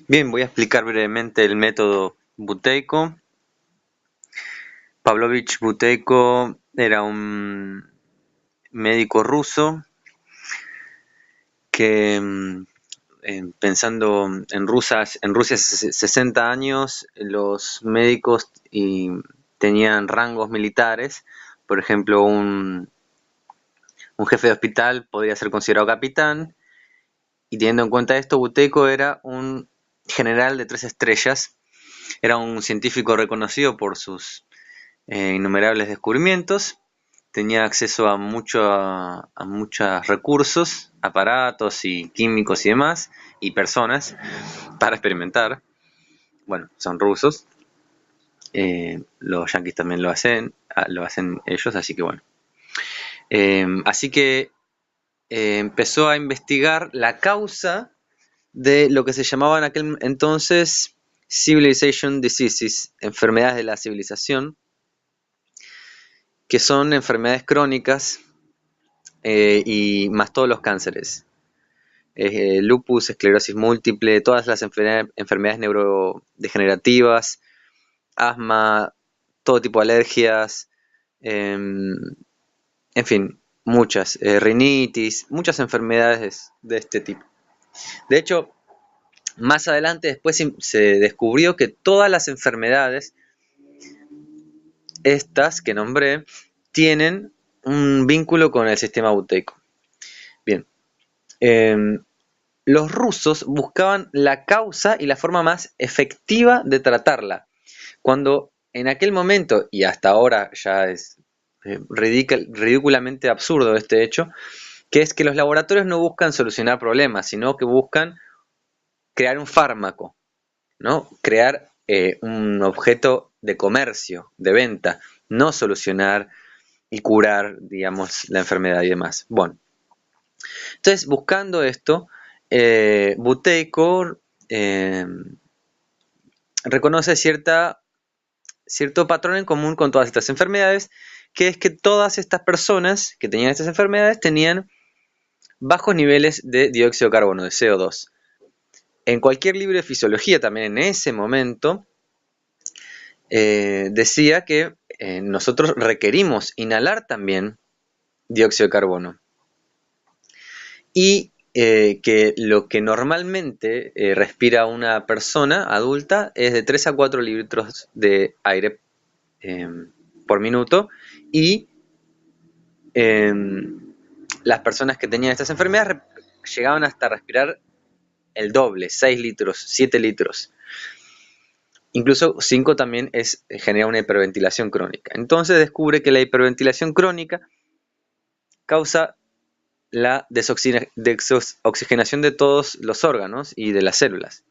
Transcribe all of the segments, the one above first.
Bien, voy a explicar brevemente el método Buteyko. Pavlovich Buteyko era un médico ruso que, pensando en Rusia hace 60 años, los médicos tenían rangos militares. Por ejemplo, un jefe de hospital podría ser considerado capitán, y teniendo en cuenta esto, Buteyko era un general de 3 estrellas. Era un científico reconocido por sus innumerables descubrimientos. Tenía acceso a muchos recursos, aparatos y químicos y demás, y personas para experimentar. Bueno, son rusos. Los yanquis también lo hacen ellos, así que bueno. Así que empezó a investigar la causa de lo que se llamaba en aquel entonces Civilization Diseases, enfermedades de la civilización, que son enfermedades crónicas, y más todos los cánceres. Lupus, esclerosis múltiple, todas las enfermedades neurodegenerativas, asma, todo tipo de alergias, en fin, muchas, rinitis, muchas enfermedades de este tipo. De hecho, más adelante después se descubrió que todas las enfermedades, estas que nombré, tienen un vínculo con el sistema buteyko. Bien, los rusos buscaban la causa y la forma más efectiva de tratarla, cuando en aquel momento, y hasta ahora ya es ridículamente absurdo este hecho, que es que los laboratorios no buscan solucionar problemas, sino que buscan crear un fármaco, ¿no? Crear un objeto de comercio, de venta, no solucionar y curar, digamos, la enfermedad y demás. Bueno, entonces buscando esto, Buteyko reconoce cierto patrón en común con todas estas enfermedades, que es que todas estas personas que tenían estas enfermedades tenían bajos niveles de dióxido de carbono, de CO2. En cualquier libro de fisiología, también en ese momento, decía que nosotros requerimos inhalar también dióxido de carbono. Y que lo que normalmente respira una persona adulta es de 3 a 4 litros de aire eh, por minuto, y eh, las personas que tenían estas enfermedades llegaban hasta respirar el doble, 6 litros, 7 litros. Incluso 5 también genera una hiperventilación crónica. Entonces descubre que la hiperventilación crónica causa la desoxigenación de todos los órganos y de las células.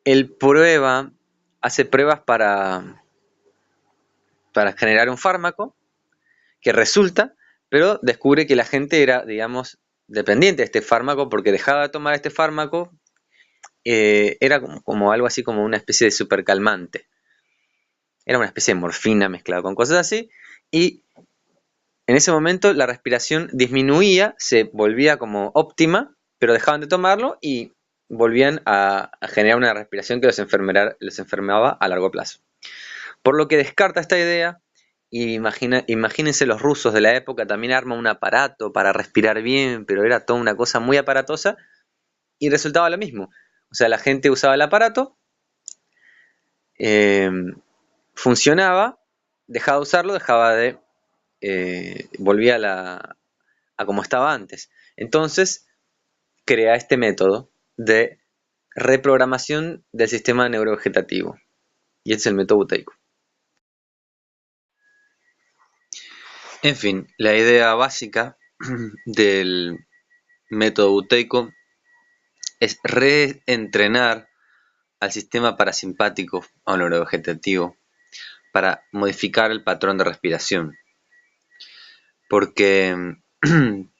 Él hace pruebas para generar un fármaco que resulta, pero descubre que la gente era, digamos, dependiente de este fármaco, porque dejaba de tomar este fármaco, era como algo así como una especie de supercalmante. Era una especie de morfina mezclada con cosas así, y en ese momento la respiración disminuía, se volvía como óptima, pero dejaban de tomarlo y volvían a generar una respiración que los enfermaba a largo plazo. Por lo que descarta esta idea, y imagínense, los rusos de la época también arman un aparato para respirar bien, pero era toda una cosa muy aparatosa, y resultaba lo mismo. O sea, la gente usaba el aparato, eh, funcionaba, dejaba de usarlo, volvía a como estaba antes. Entonces, crea este método de reprogramación del sistema neurovegetativo. Y este es el método Buteyko. En fin, la idea básica del método Buteyko es reentrenar al sistema parasimpático o neurovegetativo para modificar el patrón de respiración. Porque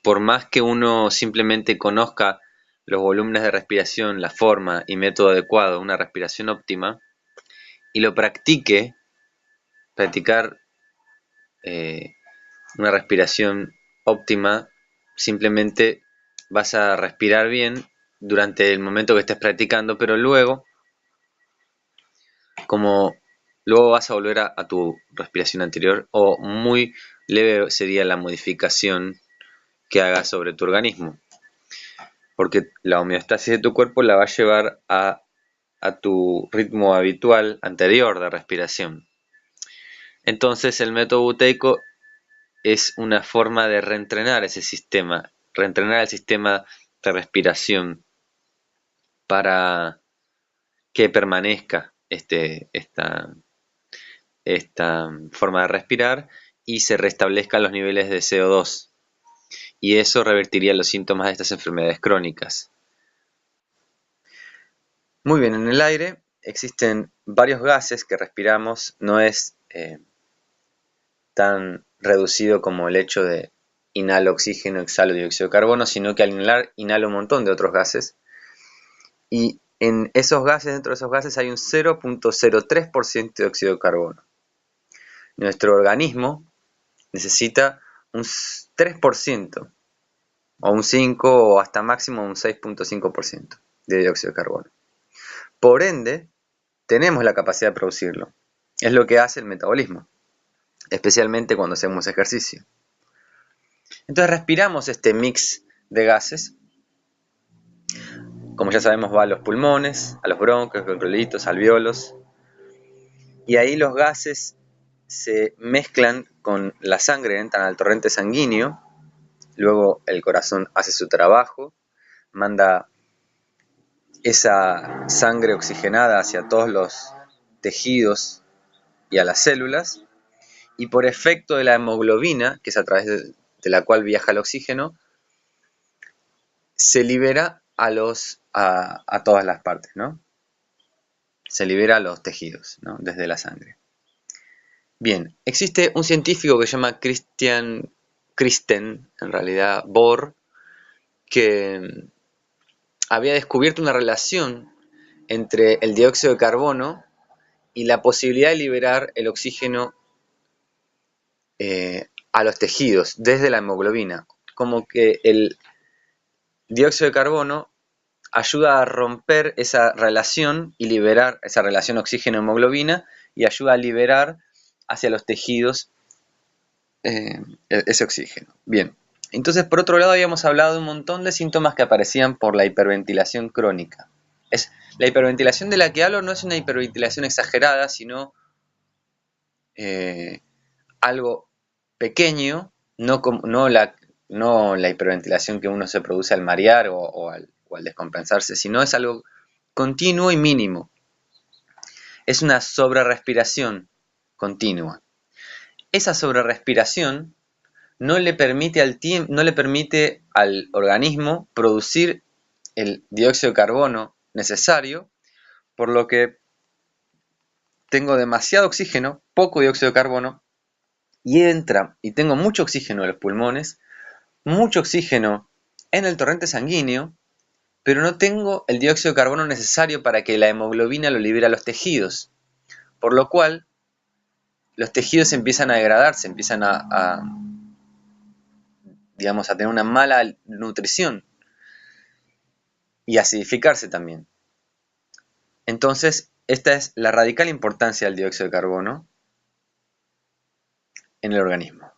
por más que uno simplemente conozca los volúmenes de respiración, la forma y método adecuado de una respiración óptima, y lo practicar una respiración óptima, simplemente vas a respirar bien durante el momento que estés practicando, pero luego, como luego vas a volver a tu respiración anterior, o muy leve sería la modificación que hagas sobre tu organismo, porque la homeostasis de tu cuerpo la va a llevar a tu ritmo habitual anterior de respiración. Entonces el método buteico es una forma de reentrenar ese sistema, reentrenar el sistema de respiración para que permanezca esta forma de respirar y se restablezcan los niveles de CO2. Y eso revertiría los síntomas de estas enfermedades crónicas. Muy bien, en el aire existen varios gases que respiramos, no es tan reducido como el hecho de inhalo oxígeno, exhalo dióxido de carbono, sino que al inhalar inhalo un montón de otros gases. Y en esos gases, dentro de esos gases, hay un 0.03% de óxido de carbono. Nuestro organismo necesita un 3% o un 5% o hasta máximo un 6.5% de dióxido de carbono. Por ende, tenemos la capacidad de producirlo. Es lo que hace el metabolismo, especialmente cuando hacemos ejercicio. Entonces respiramos este mix de gases. Como ya sabemos, va a los pulmones, a los bronquios, bronquiolitos, alvéolos. Y ahí los gases se mezclan con la sangre, entran al torrente sanguíneo. Luego el corazón hace su trabajo, manda esa sangre oxigenada hacia todos los tejidos y a las células. Y por efecto de la hemoglobina, que es a través de la cual viaja el oxígeno, se libera a todas las partes, ¿no? Se libera a los tejidos, ¿no? Desde la sangre. Bien, existe un científico que se llama Christian, en realidad Bohr, que había descubierto una relación entre el dióxido de carbono y la posibilidad de liberar el oxígeno a los tejidos desde la hemoglobina. Como que el dióxido de carbono ayuda a romper esa relación y liberar esa relación oxígeno-hemoglobina y ayuda a liberar hacia los tejidos ese oxígeno. Bien, entonces por otro lado habíamos hablado de un montón de síntomas que aparecían por la hiperventilación crónica. La hiperventilación de la que hablo no es una hiperventilación exagerada, sino algo pequeño, no la hiperventilación que uno se produce al marear o al descompensarse, sino es algo continuo y mínimo. Es una sobrerrespiración continua. Esa sobrerrespiración no le permite al organismo producir el dióxido de carbono necesario, por lo que tengo demasiado oxígeno, poco dióxido de carbono, y tengo mucho oxígeno en los pulmones, mucho oxígeno en el torrente sanguíneo, pero no tengo el dióxido de carbono necesario para que la hemoglobina lo libere a los tejidos, por lo cual los tejidos empiezan a degradarse, empiezan digamos, a tener una mala nutrición y acidificarse también. Entonces, esta es la radical importancia del dióxido de carbono en el organismo.